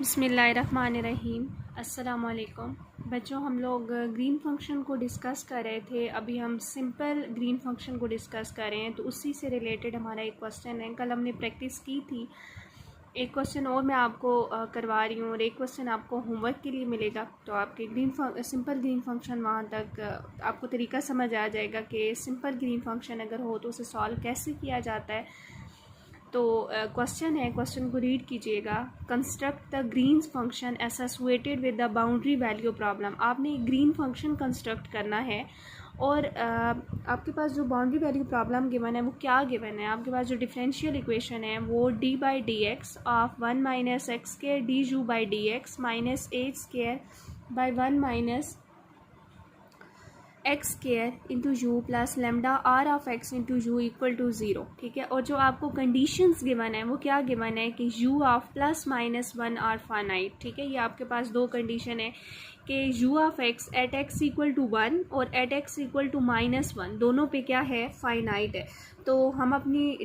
बिस्मिल्लाहिर्रहमानिर्रहीम। अस्सलाम वालेकुम बच्चों, हम लोग ग्रीन फंक्शन को डिस्कस कर रहे थे। अभी हम सिंपल ग्रीन फंक्शन को डिस्कस कर रहे हैं, तो उसी से रिलेटेड हमारा एक क्वेश्चन है। कल हमने प्रैक्टिस की थी, एक क्वेश्चन और मैं आपको करवा रही हूँ और एक क्वेश्चन आपको होमवर्क के लिए मिलेगा। तो आपके सिंपल ग्रीन फंक्शन वहाँ तक आपको तरीका समझ आ जाएगा कि सिंपल ग्रीन फंक्शन अगर हो तो उसे सॉल्व कैसे किया जाता है। तो क्वेश्चन है, क्वेश्चन को रीड कीजिएगा। Construct the Green function associated with the boundary value problem. आपने ग्रीन फंक्शन कंस्ट्रक्ट करना है और आपके पास जो बाउंड्री वैल्यू प्रॉब्लम गिवन है वो क्या गिवन है। आपके पास जो डिफरेंशियल इक्वेशन है वो d by d x of 1 minus x square d u by d x minus h square by 1 minus x square into u plus lambda r of x into u equal to zero. ठीक है, और जो आपको conditions given है वो क्या given है कि u of plus minus 1 are finite. ठीक है, ये आपके पास दो कंडीशन है कि u of x at x equal to 1 और at x equal to minus 1 दोनों पे क्या है, फाइनाइट है। तो हम अपनी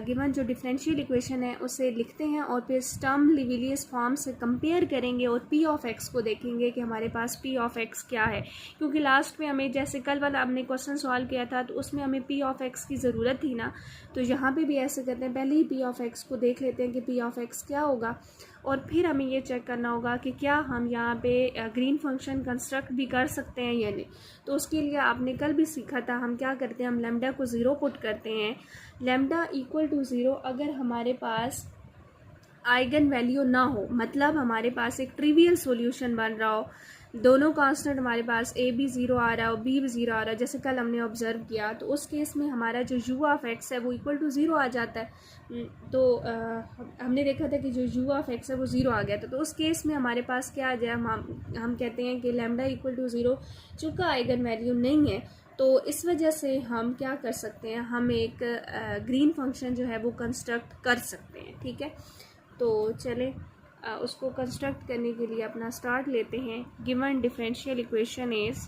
गिवन जो डिफरेंशियल इक्वेशन है उसे लिखते हैं और फिर स्टर्म लिविलियस फॉर्म से कंपेयर करेंगे और पी ऑफ एक्स को देखेंगे कि हमारे पास पी ऑफ एक्स क्या है। क्योंकि लास्ट में हमें, जैसे कल वाला हमने क्वेश्चन सॉल्व किया था, तो उसमें हमें पी ऑफ एक्स की ज़रूरत थी ना, तो यहाँ पे भी ऐसे करते हैं, पहले ही पी ऑफ एक्स को देख लेते हैं कि पी ऑफ एक्स क्या होगा और फिर हमें ये चेक करना होगा कि क्या हम यहाँ पे ग्रीन फंक्शन कंस्ट्रक्ट भी कर सकते हैं या नहीं। तो उसके लिए आपने कल भी सीखा था, हम क्या करते हैं, हम लेमडा को ज़ीरो पुट करते हैं। लेमडा इक्वल टू ज़ीरो अगर हमारे पास आइगन वैल्यू ना हो, मतलब हमारे पास एक ट्रिवियल सॉल्यूशन बन रहा हो, दोनों कांस्टेंट हमारे पास ए भी ज़ीरो आ रहा हो, बी भी ज़ीरो आ रहा है, जैसे कल हमने ऑब्जर्व किया, तो उस केस में हमारा जो यू ऑफ एक्स है वो इक्वल टू ज़ीरो आ जाता है। तो हमने देखा था कि जो यू ऑफ एक्स है वो ज़ीरो आ गया था। तो उस केस में हमारे पास क्या आ जाए, हम कहते हैं कि लेमडा इक्वल टू ज़ीरो चूँकि आइगन वैल्यू नहीं है, तो इस वजह से हम क्या कर सकते हैं, हम एक ग्रीन फंक्शन जो है वो कंस्ट्रक्ट कर सकते हैं। ठीक है, तो चले उसको कंस्ट्रक्ट करने के लिए अपना स्टार्ट लेते हैं। Given differential equation is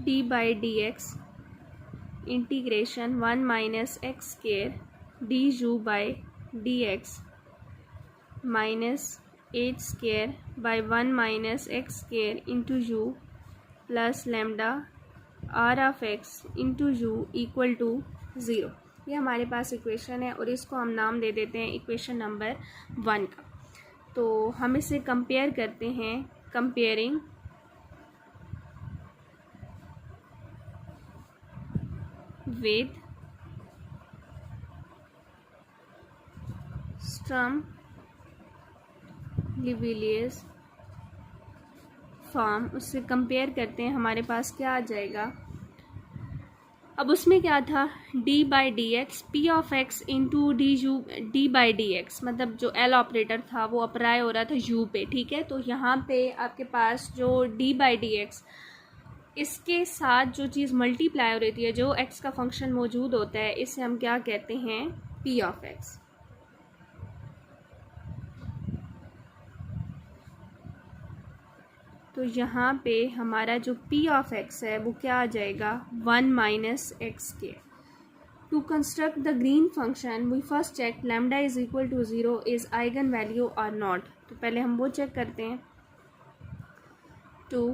d by d x integration 1 minus x square d u by d x minus h square by 1 minus x square into u plus lambda r of x into u equal to zero. ये हमारे पास equation है और इसको हम नाम दे देते हैं equation number 1 का। तो हम इसे कंपेयर करते हैं, कंपेयरिंग विद स्टर्म लिविलियस फॉर्म, उससे कंपेयर करते हैं, हमारे पास क्या आ जाएगा। अब उसमें क्या था, D by d x P of x into d U D by d x, मतलब जो एल ऑपरेटर था वो अप्लाई हो रहा था यू पे। ठीक है, तो यहाँ पे आपके पास जो डी बाई डी एक्स, इसके साथ जो चीज़ मल्टीप्लाई हो रही है, जो एक्स का फंक्शन मौजूद होता है, इसे हम क्या कहते हैं, पी ऑफ एक्स। तो यहाँ पे हमारा जो पी ऑफ एक्स है वो क्या आ जाएगा, 1 माइनस एक्स के। To construct the Green function we first check lambda is equal to zero is eigen value और नॉट। तो पहले हम वो चेक करते हैं। To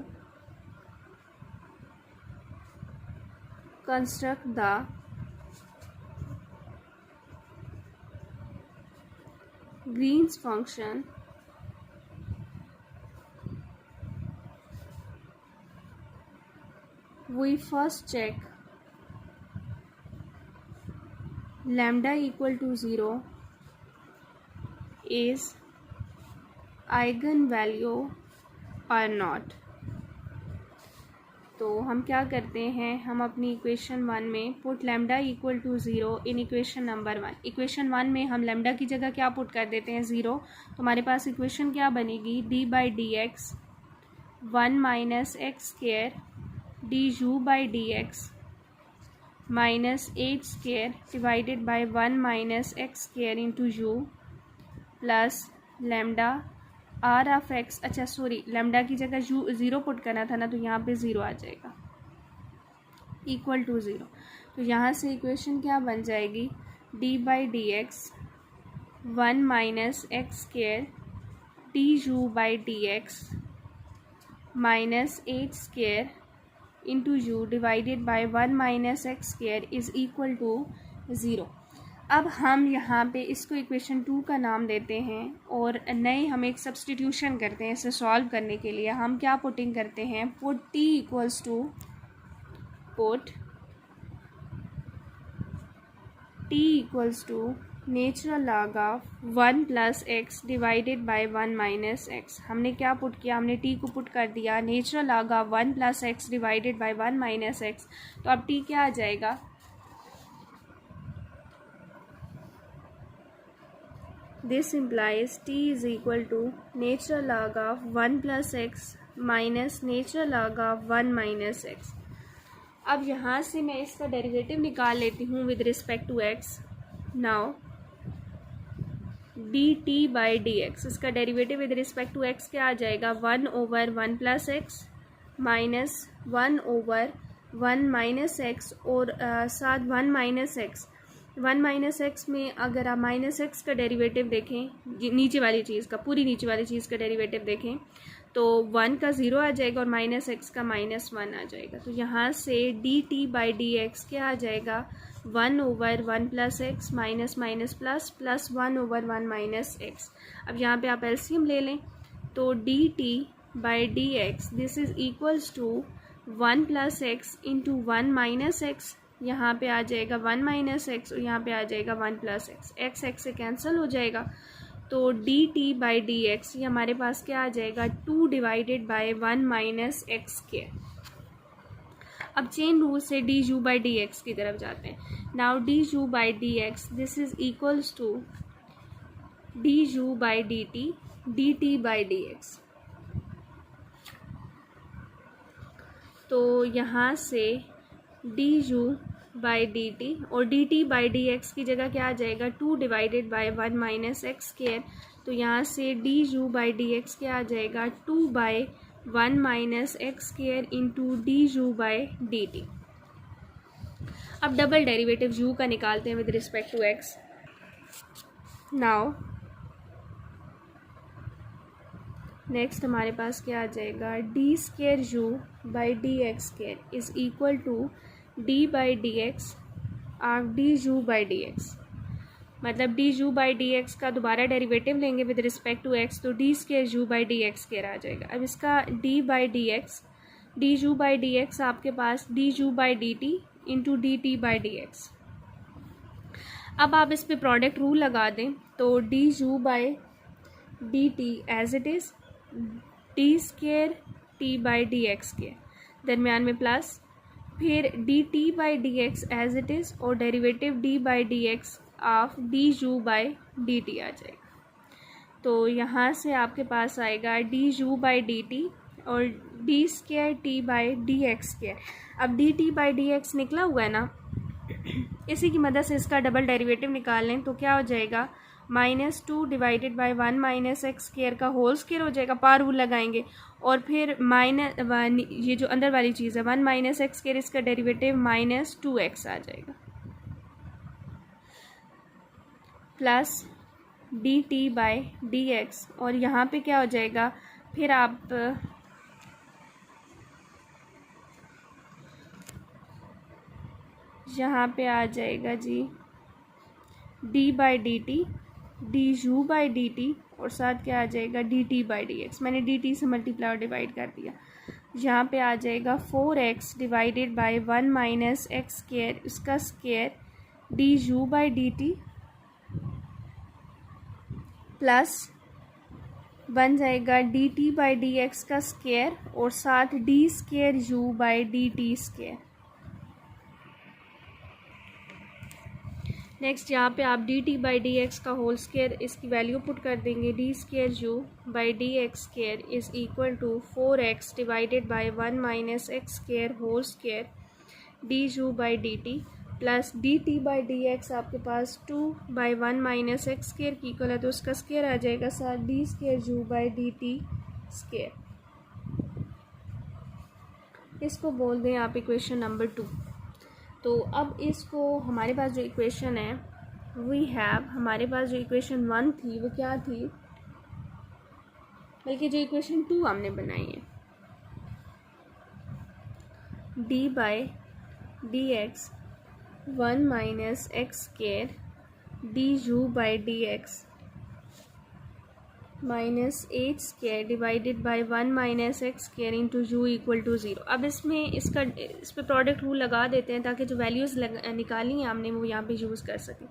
construct the Green's function we first check lambda equal to 0 is eigenvalue or not। तो हम क्या करते हैं, हम अपनी इक्वेशन 1 में put lambda equal to 0 in equation number 1। Equation 1 में हम लैम्डा की जगह क्या पुट कर देते हैं, 0। तो हमारे पास इक्वेशन क्या बनेगी, d by d x 1 minus x square d u by d x minus h square divided by 1 minus x square into u plus lambda r of x. अच्छा सॉरी, लेमडा की जगह यू ज़ीरो पुट करना था ना, तो यहाँ पे zero आ जाएगा। Equal to zero. तो यहाँ से इक्वेशन क्या बन जाएगी, d by d x 1 minus x square d u by d x minus 8 square into u divided by 1 minus x square is equal to zero. अब हम यहाँ पे इसको इक्वेशन 2 का नाम देते हैं और नए हम एक सब्सटीट्यूशन करते हैं। इसे सॉल्व करने के लिए हम क्या पुटिंग करते हैं, put t equals to put t equals to natural log of 1 plus x divided by 1 minus x. हमने क्या पुट किया, हमने टी को पुट कर दिया natural log of 1 plus x divided by 1 minus x. तो अब टी क्या आ जाएगा, this implies t is equal to natural log of 1 plus x minus natural log of 1 minus x. अब यहाँ से मैं इसका डेरिवेटिव निकाल लेती हूँ with respect to x. Now d t by d x, इसका derivative with respect to x क्या आ जाएगा, 1 over 1 plus x minus 1 over 1 minus x और साथ 1 माइनस एक्स। 1 माइनस एक्स में अगर आप माइनस एक्स का डेरिवेटिव देखें, नीचे वाली चीज़ का, पूरी नीचे वाली चीज़ का डेरिवेटिव देखें तो 1 का 0 आ जाएगा और माइनस एक्स का -1 आ जाएगा। तो यहाँ से d t by d x क्या आ जाएगा, 1 over 1 plus x minus minus plus plus 1 over 1 minus x. अब यहाँ पे आप एलसीएम ले लें तो d t by d x this is equals to 1 plus x into 1 minus x. यहाँ पे आ जाएगा 1 माइनस एक्स और यहाँ पे आ जाएगा 1 प्लस एक्स। एक्स एक्स से कैंसिल हो जाएगा तो d t by d x ये हमारे पास क्या आ जाएगा, 2 divided by 1 minus x square. अब चेन रूल से d u by d x की तरफ जाते हैं। Now d u by d x this is equals to d u by d t by d x. तो यहाँ से d u by d t और d t by d x की जगह क्या आ जाएगा, 2 divided by 1 minus x square. तो यहाँ से d u by d x क्या आ जाएगा, 2 by 1 minus x square into d u by d t. अब डबल डेरिवेटिव यू का निकालते हैं with respect to x. Now next हमारे पास क्या आ जाएगा, d square u by d x square is equal to D by d x of d u by d x. मतलब d u by d x का दोबारा derivative लेंगे with respect to x तो d square u by d x square आ जाएगा। अब इसका d by d x, d u by d x आपके पास d u by d t into d t by d x. अब आप इस पर प्रोडक्ट रूल लगा दें तो d u by d T as it is d square t by d x square, दरमियान में प्लस, फिर d t by d x as it is और derivative d by d x of d u by d t आ जाएगा। तो यहाँ से आपके पास आएगा d u by d t और d square t by d x square. अब d t by d x निकला हुआ है ना, इसी की मदद से इसका डबल डेरिवेटिव निकाल लें तो क्या हो जाएगा, -2 divided by 1 minus x square का होल स्क्वायर हो जाएगा, पार रूल लगाएंगे और फिर ये जो अंदर वाली चीज़ है 1 माइनस एक्स स्क्वायर इसका डेरिवेटिव -2x आ जाएगा plus d t by d x. और यहाँ पे क्या हो जाएगा, फिर आप यहाँ पे आ जाएगा जी d by d t, d u by d t और साथ क्या आ जाएगा d t by d x. मैंने डी टी से मल्टीप्लाई और डिवाइड कर दिया। यहाँ पे आ जाएगा 4x divided by 1 minus x square, इसका square d u by d t plus बन जाएगा d t by d x का स्क्वायर और साथ d square u by d t square. Next यहाँ पे आप d t by d x का होल स्क्वायर इसकी वैल्यू पुट कर देंगे, d square u by d x square is equal to 4x divided by 1 minus x square whole square d u by d t plus d t by d x आपके पास 2 by 1 minus x square की equal है तो उसका square आ जाएगा साथ d square u by d t square. इसको बोल दें आप इक्वेशन नंबर 2। तो अब इसको हमारे पास जो इक्वेशन है वी हैव, हमारे पास जो इक्वेशन 1 थी वो क्या थी, बल्कि जो इक्वेशन 2 हमने बनाई है, d by d x 1 minus x square d u by d x minus h square divided by 1 minus x square into u equal to 0। अब इस पर प्रोडक्ट रूल लगा देते हैं ताकि जो वैल्यूज़ निकाली हैं हमने वो यहाँ पे यूज़ कर सकें।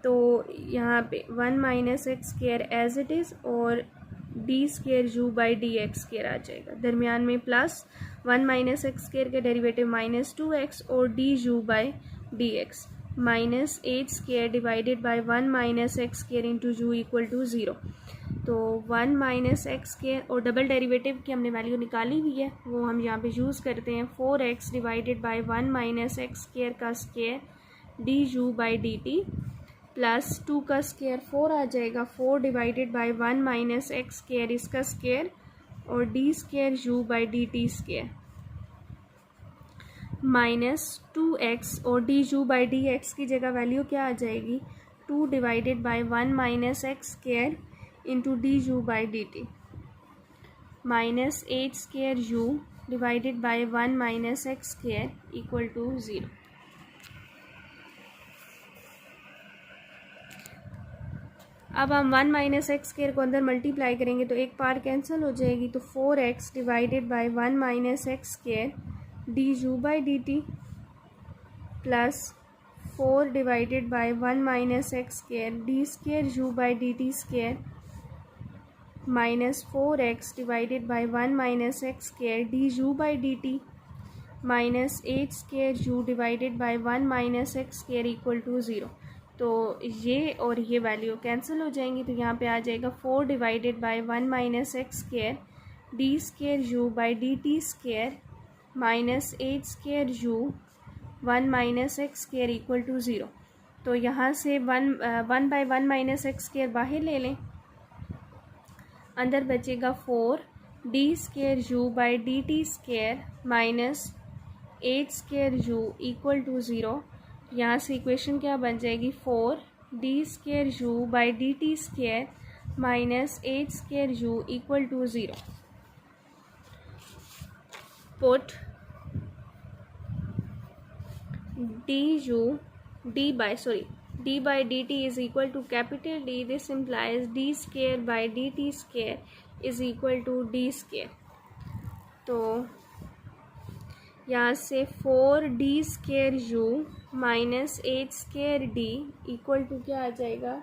तो यहाँ पे 1 minus x square as it is और d square u by d x square आ जाएगा, दरमियान में प्लस 1 माइनस एक्स स्क्वायर का डेरिवेटिव माइनस 2x और d u by d x minus h square divided by 1 minus x square into u equal to 0। तो 1 minus x square और double derivative की हमने वैल्यू निकाली हुई है वो हम यहाँ पे यूज़ करते हैं, 4x divided by 1 minus x square का square d u by d t plus 2 का स्क्वायर 4 आ जाएगा, 4 divided by 1 minus x square इसका स्क्वायर और d square u by d t square minus 2x और d u by d x की जगह value क्या आ जाएगी, 2 divided by 1 minus x square into d u by d t minus h square u divided by 1 minus x square equal to 0। अब हम 1 minus x square को अंदर multiply करेंगे तो एक पार कैंसिल हो जाएगी, तो 4x divided by 1 minus x square d u by d t plus 4 divided by 1 minus x square d square u by d t square minus 4x divided by 1 minus x square d u by d t minus h square u divided by 1 minus x square equal to 0। तो ये और ये value cancel हो जाएंगी, तो यहाँ पे आ जाएगा 4 divided by 1 minus x square d square u by d t square minus h square u 1 minus x square equal to 0। तो यहाँ से 1 बाई 1 माइनस एक्स स्क्वायर बाहर ले लें, अंदर बचेगा 4 d square u by d t square minus h square u equal to 0। यहाँ से इक्वेशन क्या बन जाएगी, 4 d square u by d t square minus h square u equal to 0। Put d by dt is equal to capital D. This implies d square by dt square is equal to d square. तो यहाँ से 4d square u minus h square d equal to क्या आ जाएगा,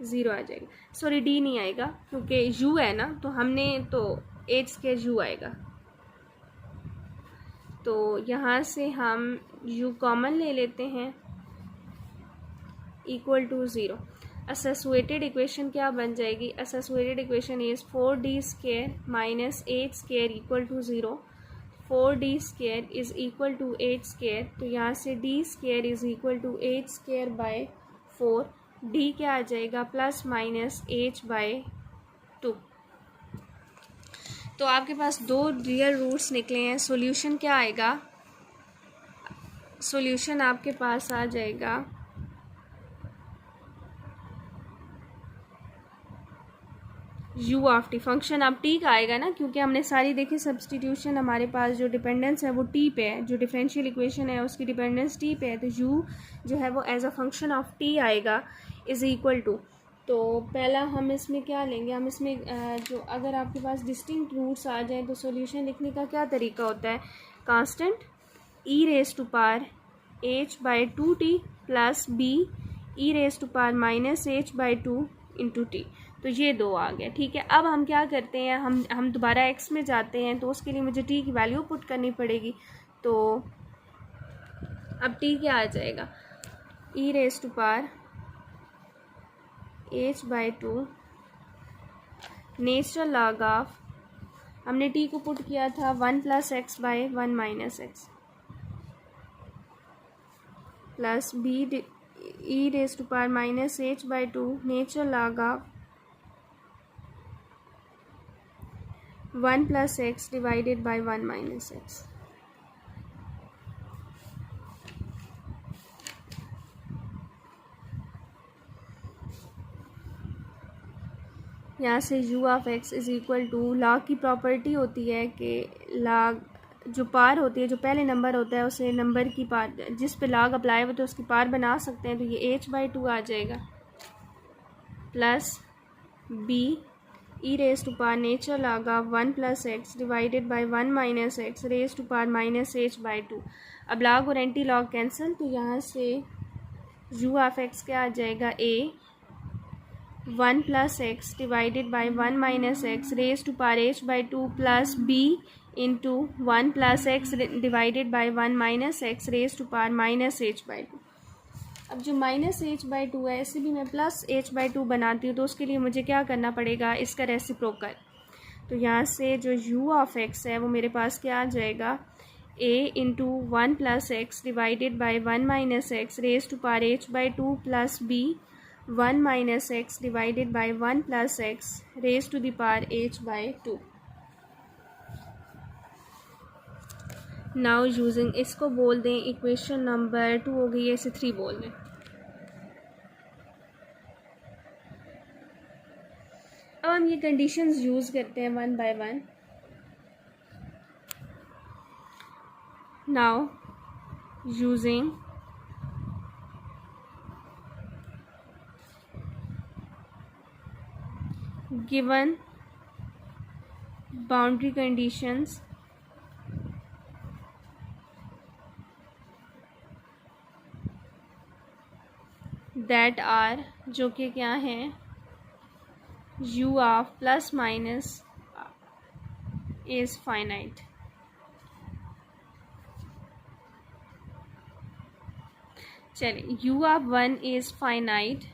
0 आ जाएगा। Sorry d नहीं आएगा क्योंकि u है ना, तो हमने तो एच स्क्वायर u आएगा। तो यहाँ से हम u कॉमन ले लेते हैं इक्वल टू 0। एसोसिएटेड इक्वेशन क्या बन जाएगी, associated equation is 4d square minus h square equal to 0। 4d square is equal to h square, तो यहाँ से d square is equal to h square by 4। d क्या आ जाएगा, प्लस माइनस h बाय 2। तो आपके पास दो रियल रूट्स निकले हैं। सॉल्यूशन क्या आएगा, सॉल्यूशन आपके पास आ जाएगा u ऑफ t। फंक्शन अब t का आएगा ना, क्योंकि हमने सारी देखी सब्सटीट्यूशन, हमारे पास जो डिपेंडेंस है वो t पे है, जो डिफरेंशियल इक्वेशन है उसकी डिपेंडेंस t पे है, तो u जो है वो as a function of t आएगा इज़ इक्वल टू। तो पहला हम इसमें क्या लेंगे, हम इसमें जो अगर आपके पास डिस्टिंक्ट रूट्स आ जाए तो सॉल्यूशन लिखने का क्या तरीका होता है, constant e raise to power h by 2t plus b e raise to power minus h by 2 into t। तो ये दो आ गया, ठीक है। अब हम क्या करते हैं, हम दोबारा x में जाते हैं, तो उसके लिए मुझे t की वैल्यू पुट करनी पड़ेगी। तो अब t क्या आ जाएगा, e raise to power h by 2 natural log of, हमने t को पुट किया था 1 plus x by 1 minus x plus b e raise to power minus h by 2 natural log of 1 plus x divided by 1 minus x. यहाँ से u of x is equal to, log की property होती है कि log जो पार होती है, जो पहले नंबर होता है उसे नंबर की पार, जिस पे log अप्लाई हो तो उसकी पार बना सकते हैं, तो ये h/2 आ जाएगा plus b e raise to power nature log of 1 plus x divided by 1 minus x raise to power minus h/2। अब log और एंटी log कैंसिल, तो यहाँ से u ऑफ x क्या आ जाएगा, a 1 plus x divided by 1 minus x raise to power h/2 plus b into 1 plus x divided by 1 minus x raise to power minus h/2। अब जो minus h/2 है इसे भी मैं प्लस h/2 बनाती हूँ, तो उसके लिए मुझे क्या करना पड़ेगा, इसका रेसिप्रोकल। तो यहाँ से जो u ऑफ x है वो मेरे पास क्या आ जाएगा, a into 1 plus x divided by 1 minus x raise to power h/2 plus b 1 minus x divided by 1 plus x raise to the power h/2। Now using, इसको बोल दें इक्वेशन नंबर 2 हो गई है, इसे 3 बोल दें। अब हम ये कंडीशंस यूज़ करते हैं one by one. Now using given boundary conditions that are, जो कि क्या हैं, u of plus minus is finite। चलिए, u of 1 is finite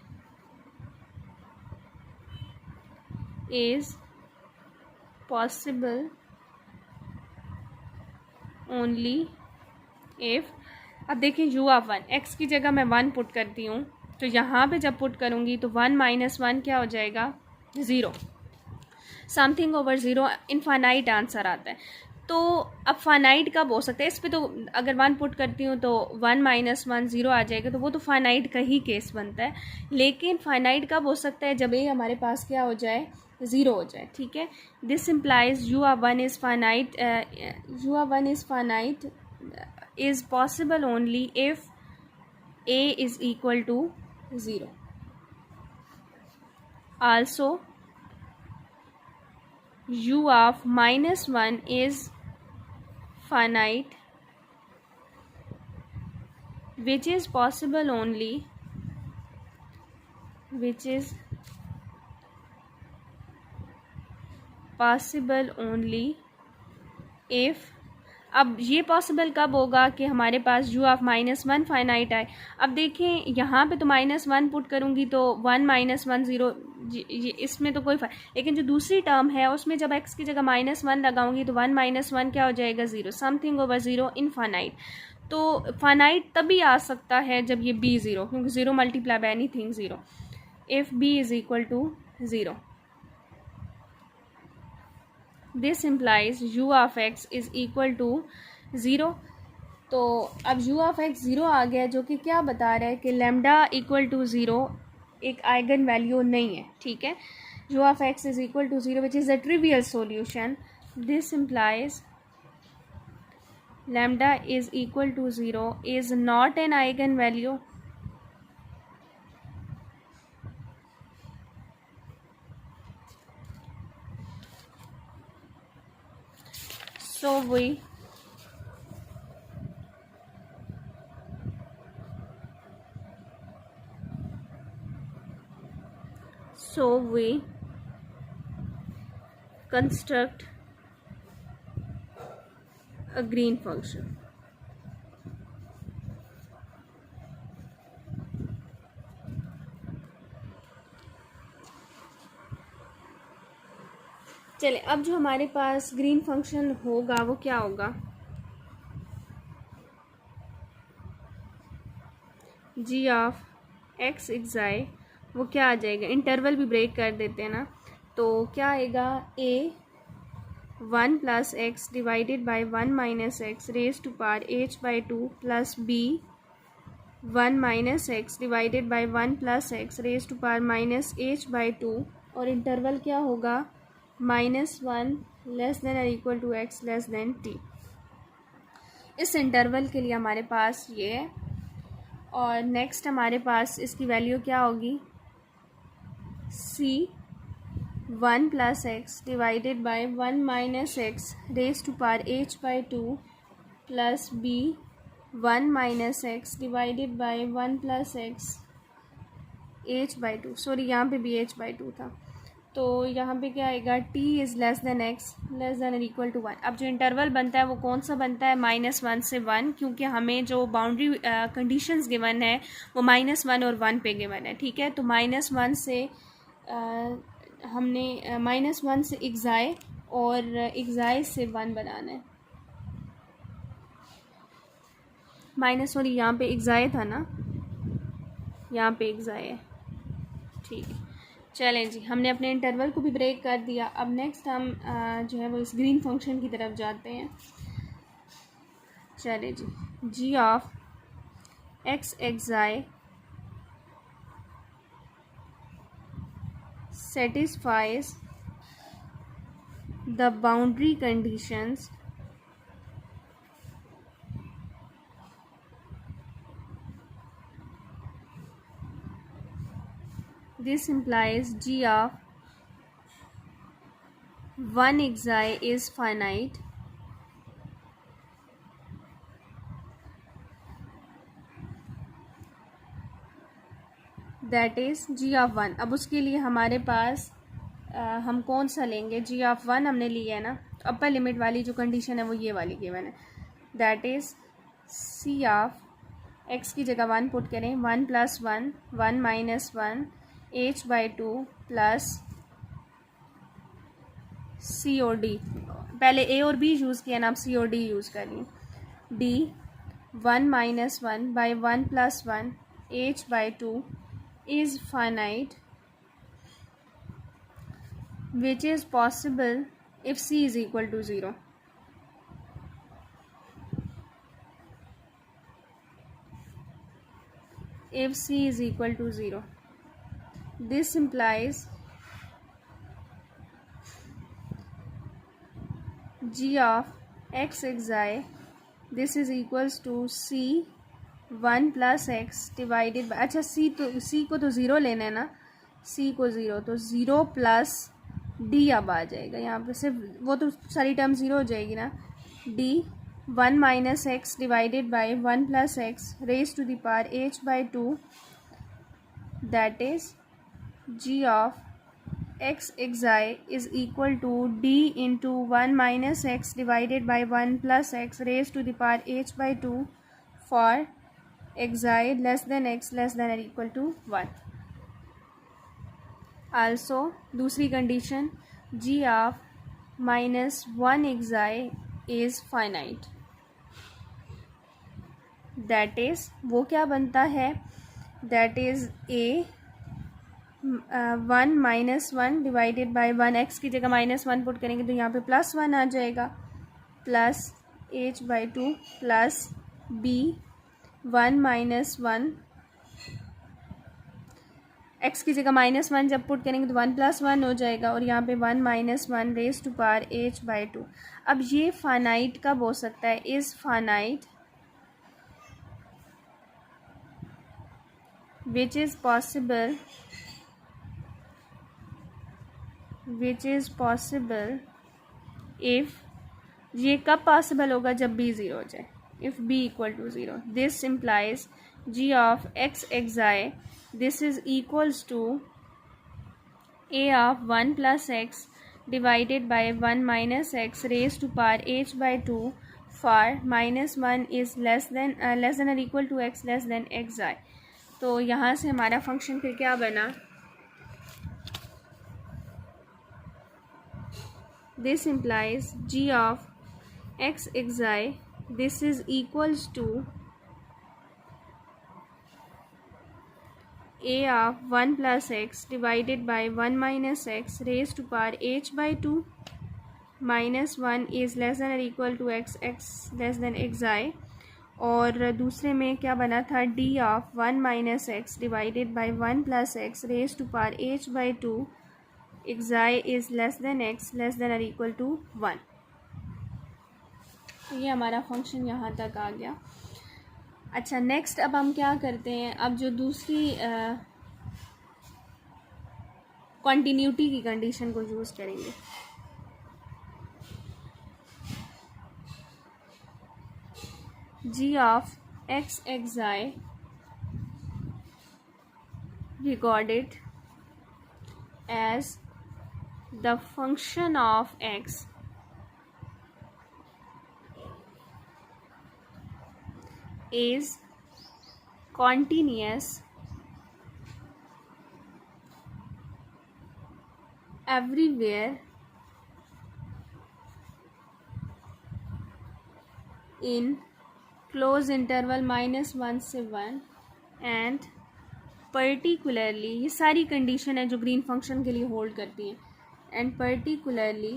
is possible only if, अब देखिए u of 1, x की जगह मैं 1 पुट करती हूँ, तो यहाँ पे जब पुट करूँगी तो 1 माइनस 1 क्या हो जाएगा, 0। समथिंग ओवर 0 इनफाइनाइट आंसर आता है। तो अब फाइनाइट कब हो सकता है, इस पे तो अगर 1 पुट करती हूँ तो 1 माइनस 1 0 आ जाएगा, तो वो तो फाइनाइट का ही केस बनता है। लेकिन फाइनाइट कब हो सकता है, जब ये हमारे पास क्या हो जाए, 0 हो जाए। ठीक है, this implies u of 1 is finite, u of 1 is finite is possible only if a is equal to 0। Also u of minus 1 is finite, which is possible only, which is possible only if, अब ये possible कब होगा कि हमारे पास u of minus 1 finite आए। अब देखें यहाँ पे तो माइनस 1 पुट करूँगी तो 1 माइनस 1 0, इसमें तो कोई लेकिन जो दूसरी टर्म है उसमें जब x की जगह माइनस 1 लगाऊंगी तो 1 माइनस 1 क्या हो जाएगा, 0। Something over 0 infinite. तो फाइनाइट तभी आ सकता है जब ये b 0, क्योंकि 0 multiply by anything 0, if b is equal to 0। This implies u of x is equal to 0। तो अब u ऑफ x 0 आ गया, जो कि क्या बता रहा है कि लैम्डा इक्वल टू 0 एक आइगन वैल्यू नहीं है। ठीक है, u of x is equal to 0 which is a trivial solution. This implies lambda is equal to 0 is not an eigenvalue. So we construct a green function। चले, अब जो हमारे पास green function होगा वो क्या होगा, g ऑफ x एक्साई, वो क्या आ जाएगा, इंटरवल भी ब्रेक कर देते हैं ना, तो क्या आएगा, a 1 plus x divided by 1 minus x raise to power h/2 plus b 1 minus x divided by 1 plus x raise to power minus h/2 और इंटरवल क्या होगा, -1 लेस देन और equal to x less than t। इस interval के लिए हमारे पास ये है। और नेक्स्ट हमारे पास इसकी वैल्यू क्या होगी, c 1 + x divided by 1 - x raise to power h/2 plus b 1 - x divided by 1 + x h/2। Sorry, यहाँ पे भी h/2 था, तो यहाँ पे क्या आएगा, t is less than x less than और इक्वल टू 1। अब जो इंटरवल बनता है वो कौन सा बनता है, -1 से 1, क्योंकि हमें जो बाउंड्री कंडीशंस गिवन है वो -1 और 1 पे गिवन है। ठीक है, तो -1 से हमने -1 से एक्साई और एक्साई से 1 बनाना है। सॉरी, यहाँ पे एक्साई था ना, यहाँ पे एक्साई है। ठीक है, चलें जी, हमने अपने इंटरवल को भी ब्रेक कर दिया। अब नेक्स्ट हम जो है वो इस ग्रीन फंक्शन की तरफ जाते हैं। चलें जी, g of x एक्साई satisfies the boundary conditions this implies g of 1 xi is finite that is g of 1। अब उसके लिए हमारे पास हम कौन सा लेंगे, g of 1 हमने लिया है ना, तो अपर लिमिट वाली जो कंडीशन है वो ये वाली गिवन है, that is c of x की जगह 1 पुट करें, 1 + 1 1 - 1 h/2 प्लस c और d। पहले a और b यूज़ किया ना, अब c और d यूज़ करिए। d 1 - 1 by 1 + 1 h/2 is finite which is possible if c is equal to 0। if c is equal to 0, this implies g of x xi this is equals to c 1 + x divided bye, अच्छा c को तो 0 लेना है ना, c को 0, तो 0 plus d अब आ जाएगा यहाँ पे, सिर्फ वो तो सारी टर्म 0 हो जाएगी ना, d 1 - x divided by 1 + x raise to the power h/2 that is g of x xi is equal to d into 1 - x divided by 1 + x raised to the power h/2 for xi less than x less than or equal to 1। Also दूसरी condition, g of -1 xi is finite, that is वो क्या बनता है, that is a 1 - 1 divided by 1, x की जगह -1 put करेंगे तो यहाँ पे +1 आ जाएगा, plus h/2 plus b 1 - 1, x की जगह -1 जब पुट करेंगे तो 1 + 1 हो जाएगा, और यहाँ पे 1 - 1 रेज टू पावर h/2। अब ये फाइनाइट कब हो सकता है, is finite which is possible if, ये कब पॉसिबल होगा, जब b 0 हो जाए, if b equal to 0। this implies g of x xi this is equals to a of 1 + x divided by 1 - x raised to power h/2 for -1 is less than or equal to x less than xi। तो यहाँ से हमारा function फिर क्या बना, this implies g of x xi this is equals to a of 1 + x divided by 1 - x raised to power h/2 -1 is less than or equal to x less than xi। और दूसरे में क्या बना था, d of 1 - x divided by 1 + x raise to power h/2 xi is less than x less than और equal to 1। तो ये हमारा फंक्शन यहाँ तक आ गया। अच्छा, नेक्स्ट अब हम क्या करते हैं, अब जो दूसरी कॉन्टीन्यूटी की कंडीशन को यूज़ करेंगे। g of x xi regarded as the function of x is continuous everywhere in close interval -1 से 1 and particularly, ये सारी कंडीशन है जो ग्रीन फंक्शन के लिए होल्ड करती हैं, and particularly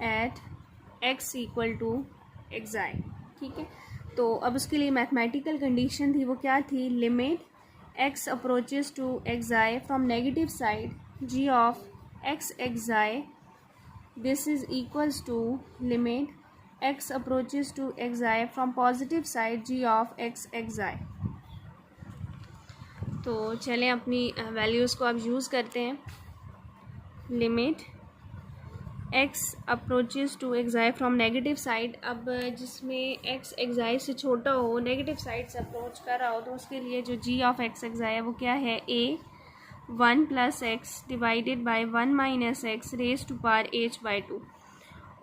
at x equal to xi। ठीक है, तो अब उसके लिए मैथमेटिकल कंडीशन थी, वो क्या थी, limit x approaches to xi from negative side g of x xi this is equals to limit x approaches to xi from positive side g of x xi। तो चलें अपनी वैल्यूज़ को अब use करते हैं। Limit x approaches to xi from negative side, अब जिसमें x xi से छोटा हो, नेगेटिव साइड से अप्रोच कर रहा हो, तो उसके लिए जो g ऑफ x xi है वो क्या है, a 1 plus x divided by 1 minus x raise to power h by 2।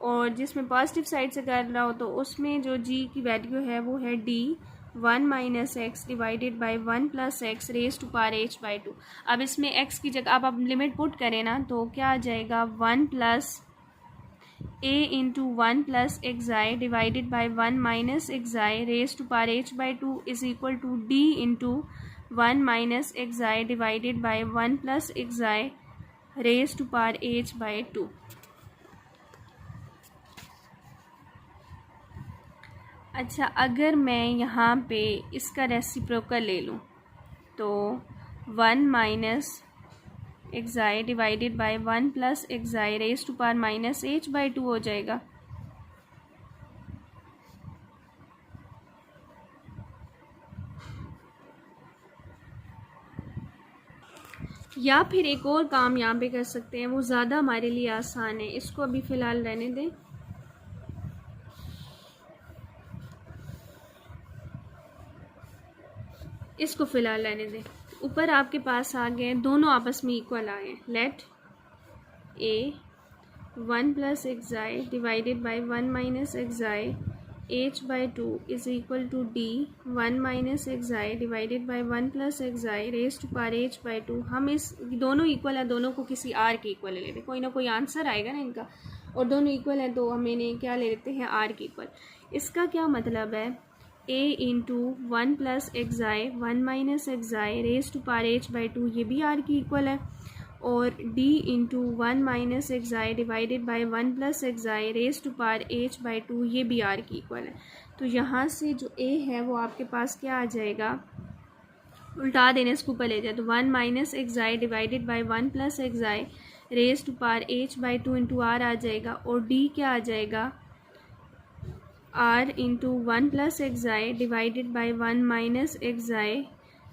और जिसमें पॉजिटिव साइड से कर रहा हो तो उसमें जो g की वैल्यू है वो है d 1 minus x divided by 1 plus x raise to power h by 2। अब इसमें x की जगह आप लिमिट पुट करें ना, तो क्या आ जाएगा, 1 plus a into 1 plus एक्साई divided by 1 minus एक्साई raise to power h by 2 is equal to d into 1 minus एक्साई divided by 1 plus एक्साई raise to power h by 2। अच्छा, अगर मैं यहाँ पे इसका रेसिप्रोकल ले लूँ तो 1 minus एक्साई divided by 1 plus एक्साई raise to power minus h by 2 हो जाएगा। या फिर एक और काम यहाँ पे कर सकते हैं, वो ज़्यादा हमारे लिए आसान है, इसको अभी फ़िलहाल रहने दें। इसको फ़िलहाल रहने दें। ऊपर आपके पास आ गए, दोनों आपस में इक्वल आए हैं। Let a 1 plus एक्साई divided by 1 minus xi h by 2 is equal to d 1 minus एक्साई divided by 1 plus एक्साई raise to power h by 2। हम इस दोनों इक्वल है, दोनों को किसी r के इक्वल ले लेते हैं, कोई ना कोई आंसर आएगा ना इनका, और दोनों इक्वल है तो हम इन्हें क्या ले लेते हैं, r के इक्वल। इसका क्या मतलब है, a into 1 plus एक्साई 1 minus एक्साई raise to power h by 2 ये भी r की इक्वल है, और d into 1 minus एक्साई divided by 1 plus एक्साई raise to power h by 2 ये भी r की इक्वल है। तो यहाँ से जो a है वो आपके पास क्या आ जाएगा, उल्टा देने इसको ऊपर ले जाए तो 1 minus एक्साई divided by 1 plus एक्साई raise to power h by 2 into r आ जाएगा, और d क्या आ जाएगा, r into 1 plus एक्साई divided by 1 minus एक्साई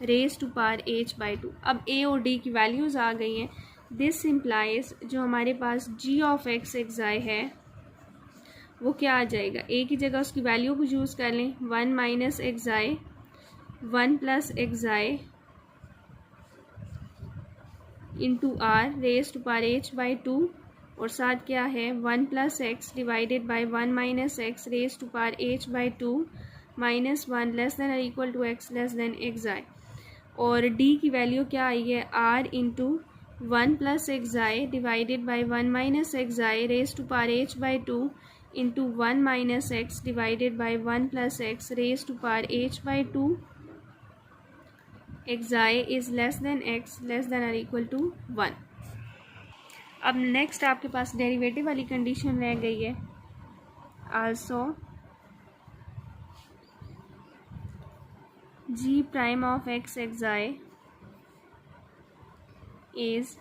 raise to power h by 2। अब a और d की वैल्यूज़ आ गई हैं। दिस इम्प्लाइज जो हमारे पास g ऑफ x एक्साई है वो क्या आ जाएगा, a की जगह उसकी वैल्यू को यूज़ कर लें, 1 minus एक्साई 1 plus xi into r raise to power h by 2, और साथ क्या है 1 plus x divided by 1 minus x raise to power h by 2 minus 1 less than और equal to x less than xi. और d की value क्या आई है, r into 1 plus एक्साई divided by 1 minus एक्साई raise to power h by 2 into 1 minus x divided by 1 plus x raise to power h by 2 x i is less than x less than और equal to 1। अब next आपके पास derivative वाली condition रह गई है। Also g prime of x एक्साई is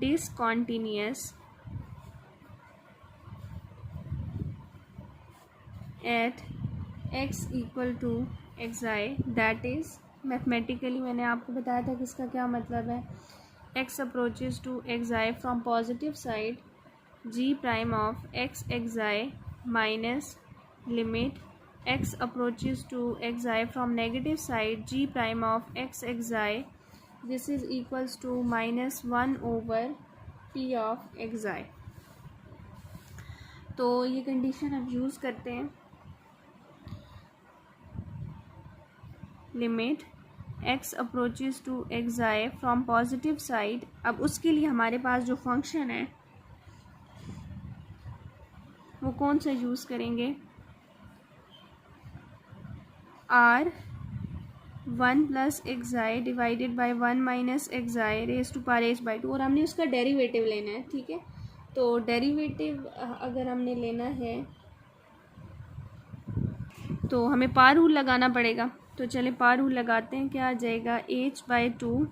discontinuous at x equal to xi, that is mathematically मैंने आपको बताया था कि इसका क्या मतलब है. x approaches to xi from positive side g prime of x xi minus limit x approaches to xi from negative side g prime of x xi, this is equals to minus 1 over p of xi. तो ये condition अब use करते हैं. Limit x approaches to xi from positive side. अब उसके लिए हमारे पास जो फंक्शन है वो कौन सा यूज़ करेंगे, r 1 plus xi divided by 1 minus xi raise to power h by 2, और हमने उसका डेरिवेटिव लेना है. ठीक है, तो डेरिवेटिव अगर हमने लेना है तो हमें पावर रूल लगाना पड़ेगा. तो चले पावर रूल लगाते हैं. क्या आ जाएगा, h by 2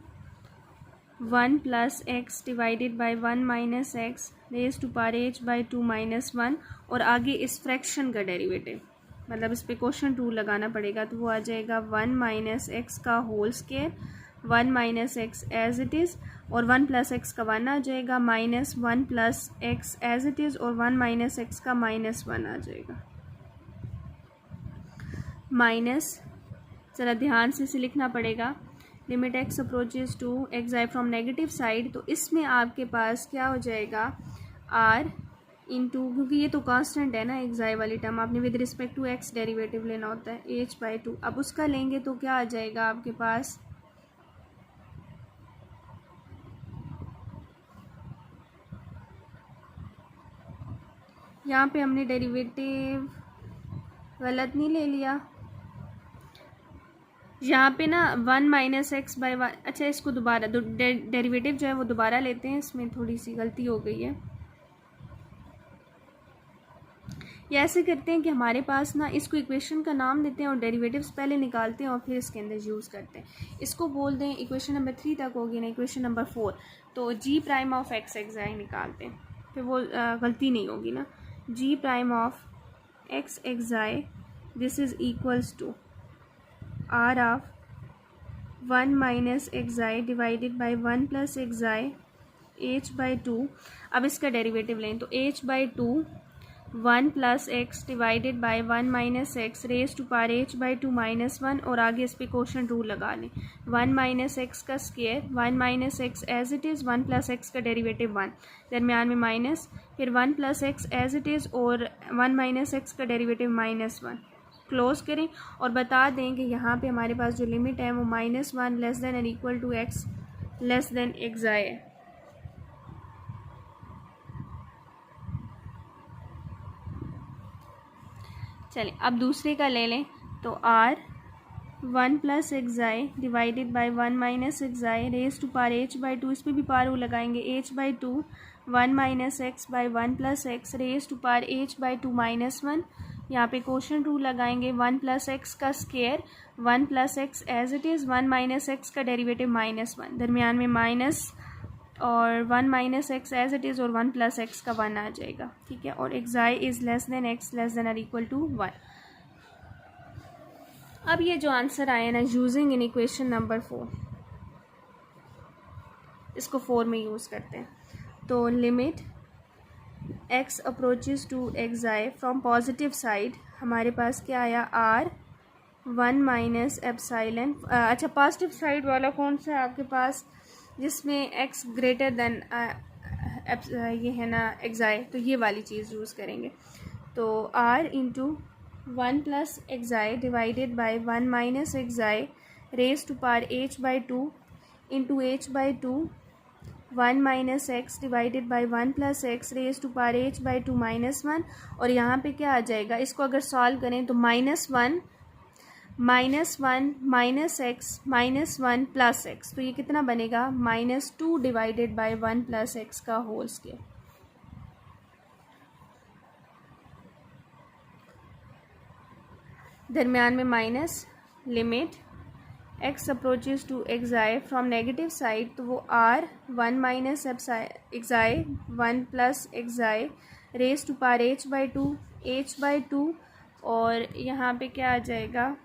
1 plus x divided by 1 minus x raise to power h by 2 minus 1, और आगे इस फ्रैक्शन का डेरिवेटिव, मतलब इस पे क्वेश्चन रूल लगाना पड़ेगा. तो वो आ जाएगा 1 माइनस एक्स का whole square, 1 minus x as it is, और 1 प्लस एक्स का 1 आ जाएगा, minus 1 plus x as it is, और 1 माइनस एक्स का माइनस 1 आ जाएगा. माइनस, ज़रा ध्यान से इसे लिखना पड़ेगा. Limit x approaches to x i from negative side, तो इसमें आपके पास क्या हो जाएगा, आर इंटू, क्योंकि ये तो कांस्टेंट है ना एक्स आई वाली टर्म, आपने with respect to x derivative लेना होता है, एच बाई 2. अब उसका लेंगे तो क्या आ जाएगा आपके पास, यहाँ पे हमने डेरिवेटिव गलत नहीं ले लिया, यहाँ पे ना 1 माइनस एक्स बाई 1. अच्छा, इसको दोबारा डेरिवेटिव जो है वो दोबारा लेते हैं, इसमें थोड़ी सी गलती हो गई है. या ऐसे करते हैं कि हमारे पास ना इसको इक्वेशन का नाम देते हैं और डेरिवेटिव्स पहले निकालते हैं और फिर इसके अंदर यूज़ करते हैं. इसको बोल दें इक्वेशन नंबर 3 तक होगी ना, इक्वेशन नंबर 4. तो g prime of x x i निकालते हैं, फिर वो गलती नहीं होगी ना. G prime of x x i this is equals to r of 1 minus x i divided by 1 plus x i h by 2. अब इसका डेरिवेटिव लें तो h by 2 1 plus x divided by 1 minus x raise to power h by 2 minus 1, और आगे इस पर question rule लगा लें. 1 माइनस एक्स का square, 1 minus x as it is, 1 plus x का डेरिवेटिव 1, दरमियान में माइनस, फिर 1 plus x as it is और 1 माइनस एक्स का डेरिवेटिव माइनस 1. क्लोज करें और बता दें कि यहाँ पे हमारे पास जो लिमिट है वो -1 less than and equal to x less than x i है. चलें अब दूसरे का ले लें. तो r 1 plus x i divided by 1 minus x i raise to power h by 2, इस पर भी पावर लगाएंगे, h by 2 1 minus x by 1 plus x raise to power h by 2 minus 1. यहाँ पे क्वेश्चन रूल लगाएंगे, 1 प्लस एक्स का square, 1 plus x as it is, 1 minus x का derivative -1, दरमियान में माइनस, और 1 minus x as it is और 1 plus x का 1 आ जाएगा. ठीक है, और x I is less than x less than और इक्वल टू 1. अब ये जो आंसर आए ना यूजिंग इन इक्वेशन नंबर 4, इसको 4 में यूज़ करते हैं. तो limit x approaches to x i from positive side, हमारे पास क्या आया, r 1 माइनस एप्साइलन. अच्छा, पॉजिटिव साइड वाला कौन सा है आपके पास, जिसमें x ग्रेटर देन ये है ना एक्स आई, तो ये वाली चीज़ यूज़ करेंगे. तो r into 1 plus x i divided by 1 minus x i raise to power h by 2 into h by 2 1 minus x divided by 1 plus x raise to power h by 2 minus 1, और यहाँ पे क्या आ जाएगा, इसको अगर सॉल्व करें तो -1 minus x minus 1 plus x, तो ये कितना बनेगा, -2 डिवाइडेड बाई 1 प्लस एक्स का होल स्क्वायर. दरमियान में minus, limit x approaches to x i from negative side, तो वो r one minus x i one plus एक्साई raise to power h/2 और यहाँ पे क्या आ जाएगा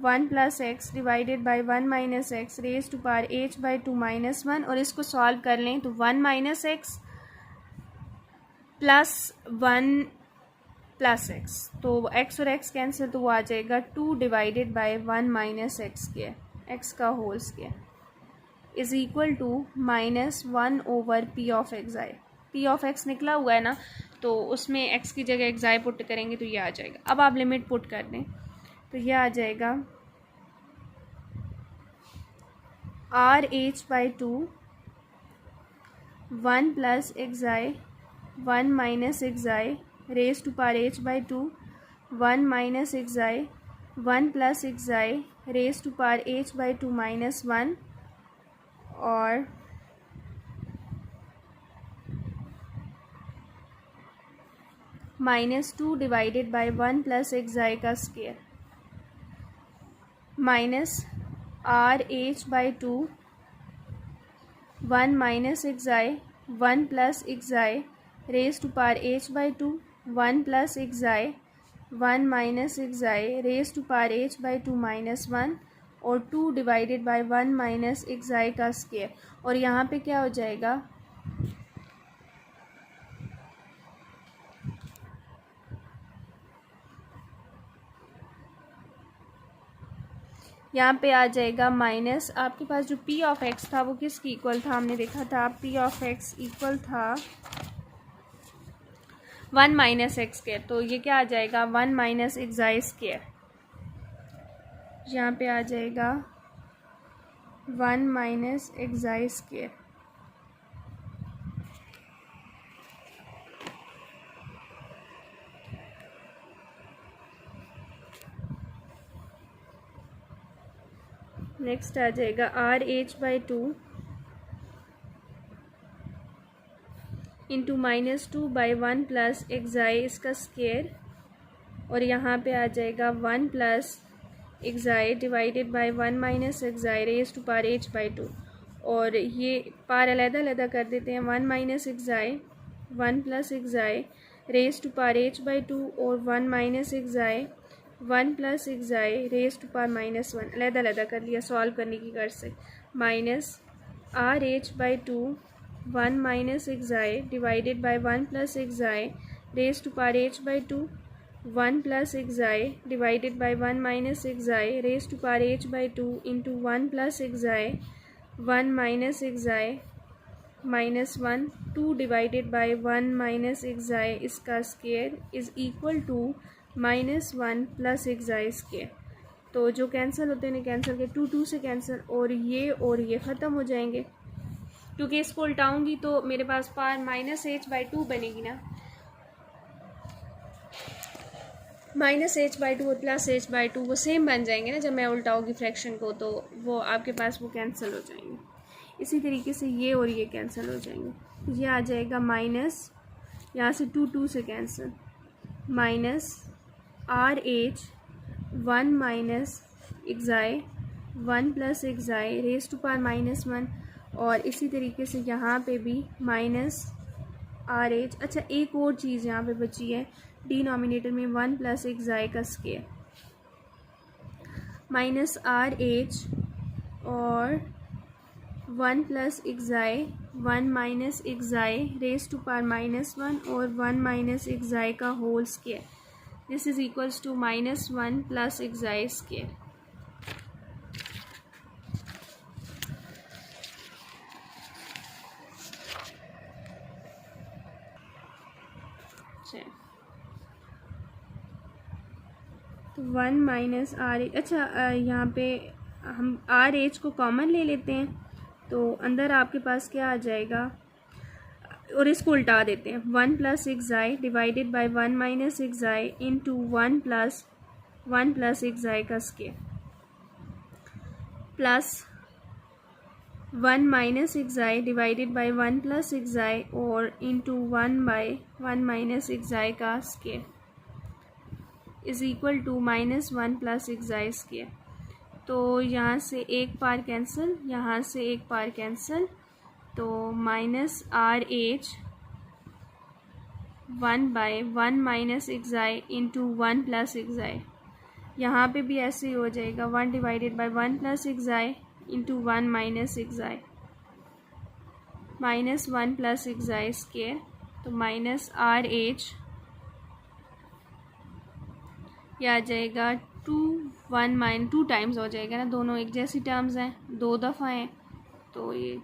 1 plus x divided by 1 minus x raise to power h/2 minus 1। और इसको सॉल्व कर लें तो 1 minus x plus 1 plus x, तो एक्स और एक्स कैंसिल, तो वो आ जाएगा 2 divided by 1 minus x square x का whole square is equal to -1 over p of xi. P of x निकला हुआ है ना, तो उसमें एक्स की जगह एक्साई पुट करेंगे तो ये आ जाएगा। अब आप लिमिट पुट कर दें तो ये आ जाएगा RH/2 1 plus एक्साई 1 minus एक्साई raise to power h/2 1 minus एक्साई 1 plus एक्साई raise to power h/2 minus 1 और -2 डिवाइडेड बाई 1 प्लस एक्साई का square minus RH/2 1 minus एक्साई 1 plus एक्साई raise to power h/2 1 plus एक्साई 1 minus एक्साई raise to power h/2 minus 1 और 2 divided by 1 minus एक्साई का square. और यहाँ पे क्या हो जाएगा यहाँ पे आ जाएगा माइनस, आपके पास जो पी ऑफ एक्स था वो किसकी इक्वल था, हमने देखा था पी ऑफ एक्स इक्वल था 1 माइनस एक्स स्क्वायर, तो ये क्या आ जाएगा 1 माइनस एक्साई स्क्वायर, यहाँ पे आ जाएगा 1 माइनस एक्साई स्क्वायर। नेक्स्ट आ जाएगा RH/2 इंटू -2 बाई 1 प्लस एक्साई इसका स्क्वायर और यहाँ पे आ जाएगा 1 plus एक्साई divided by 1 minus एक्साई raise to power h/2 और ये पार अलग-अलग कर देते हैं 1 minus एक्साई 1 plus एक्साई raise to power h/2 और 1 minus एक्साई 1 plus एक्साई raise to power -1 अलग-अलग कर लिया सॉल्व करने की कर से minus RH/2 1 minus एक्साई divided by 1 plus एक्साई raise to power h/2 1 plus एक्साई divided by 1 minus एक्साई raise to power h/2 into 1 plus एक्साई 1 minus एक्साई -1 2 divided by 1 minus xi इसका square is equal to -1 plus एक्साई square. तो जो cancel होते हैं cancel के 2 से cancel और ये ख़त्म हो जाएंगे, क्योंकि इसको उल्टाऊंगी तो मेरे पास पार -h/2 बनेगी ना, -h/2 और +h/2 वो सेम बन जाएंगे ना जब मैं उल्टाऊंगी फ्रैक्शन को, तो वो आपके पास वो कैंसिल हो जाएंगे। इसी तरीके से ये और ये कैंसिल हो जाएंगे, ये आ जाएगा माइनस यहाँ से 2 से cancel minus RH 1 minus एक्साई 1 plus एक्साई raise to power -1 और इसी तरीके से यहाँ पे भी माइनस RH। अच्छा एक और चीज़ यहाँ पे बची है, डिनोमिनेटर में 1 प्लस एक्साई का स्क्वायर माइनस RH और 1 plus एक्साई 1 minus एक्साई raise to power -1 और 1 माइनस एक्साई का whole square this is equals to -1 plus एक्साई square. तो 1 माइनस RH, अच्छा यहाँ पे हम RH को कॉमन ले लेते हैं तो अंदर आपके पास क्या आ जाएगा और इसको उल्टा देते हैं 1 plus एक्साई divided by 1 minus xi into 1 plus एक्साई का square plus 1 minus एक्साई divided by 1 plus xi और इंटू 1 बाई 1 माइनस एक्साई का square is equal to -1 plus एक्साई square. तो यहाँ से एक पार कैंसिल, यहाँ से एक पार कैंसिल, तो minus r h 1/1 minus xi into 1 plus xi. यहाँ पे भी ऐसे ही हो जाएगा 1 divided by 1 plus xi into 1 minus एक्साई, minus 1 plus एक्साई square, तो माइनस आर एच ये आ जाएगा 2 टाइम्स हो जाएगा ना, दोनों एक जैसी टर्म्स हैं, 2 दफ़ा हैं, तो ये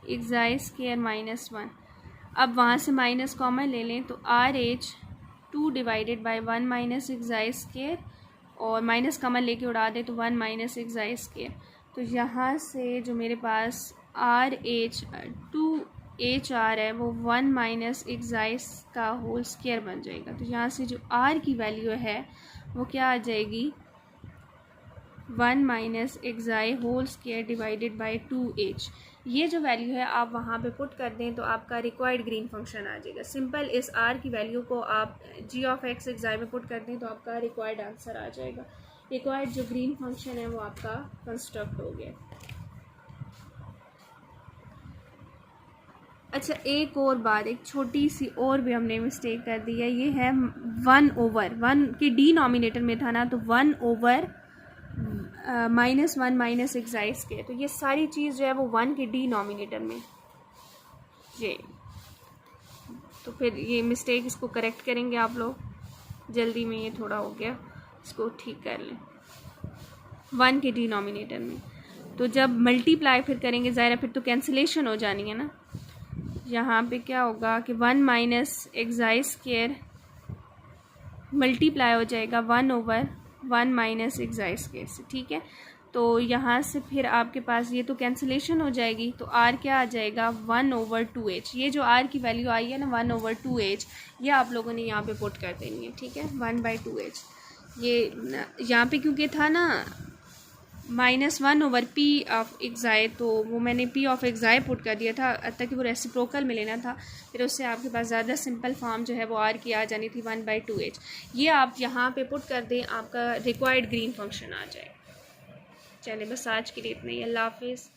एक्साई स्केयर माइनस 1। अब वहाँ से माइनस कॉमन ले लें तो R H 2 divided by 1 minus एक्साई square, और माइनस कॉमन लेके उड़ा दें तो 1 माइनस एक्साई स्केयर। तो यहाँ से जो मेरे पास आर एच 2 आर है वो 1 माइनस एक्साई का होल स्केयर बन जाएगा। तो यहाँ से जो आर की वैल्यू है वो क्या आ जाएगी, 1 minus x i whole square divided by 2h। ये जो वैल्यू है आप वहाँ पे पुट कर दें तो आपका रिक्वायर्ड ग्रीन फंक्शन आ जाएगा। सिंपल इस आर की वैल्यू को आप जी ऑफ एक्स एक्साई में पुट कर दें तो आपका रिक्वायर्ड आंसर आ जाएगा। रिक्वायर्ड जो ग्रीन फंक्शन है वो आपका कंस्ट्रक्ट हो गया। अच्छा, एक और बात, एक छोटी सी और भी हमने मिस्टेक कर दी है, ये है 1/1 के डिनोमिनेटर में था ना, तो 1/-1 माइनस एक्साई स्केयर, तो ये सारी चीज़ जो है वो 1 के डिनोमिनेटर में, ये तो फिर ये मिस्टेक इसको करेक्ट करेंगे आप लोग, जल्दी में ये थोड़ा हो गया, इसको ठीक कर लें। 1 के डिनोमिनेटर में तो जब मल्टीप्लाई फिर करेंगे ज़ाहिर है फिर तो कैंसिलेशन हो जानी है ना। यहाँ पे क्या होगा कि 1 माइनस एक्साई स्केयर मल्टीप्लाई हो जाएगा 1/1 माइनस एक्साई स्केयर से, ठीक है। तो यहाँ से फिर आपके पास ये तो कैंसिलेशन हो जाएगी, तो आर क्या आ जाएगा 1/2h। ये जो आर की वैल्यू आई है ना 1/2h, ये आप लोगों ने यहाँ पे पुट कर देनी है, ठीक है, 1/2h। ये यहाँ पे क्योंकि था ना -1/p ऑफ एक्साई, तो वो मैंने p ऑफ एक्साई पुट कर दिया था ताकि वो रेसिप्रोकल में लेना था, फिर उससे आपके पास ज़्यादा सिंपल फॉर्म जो है वो आर की आ जानी थी 1/2h। ये आप यहाँ पे पुट कर दें, आपका रिक्वायर्ड ग्रीन फंक्शन आ जाए। चलिए बस आज के लिए इतना ही, अल्लाह हाफिज़।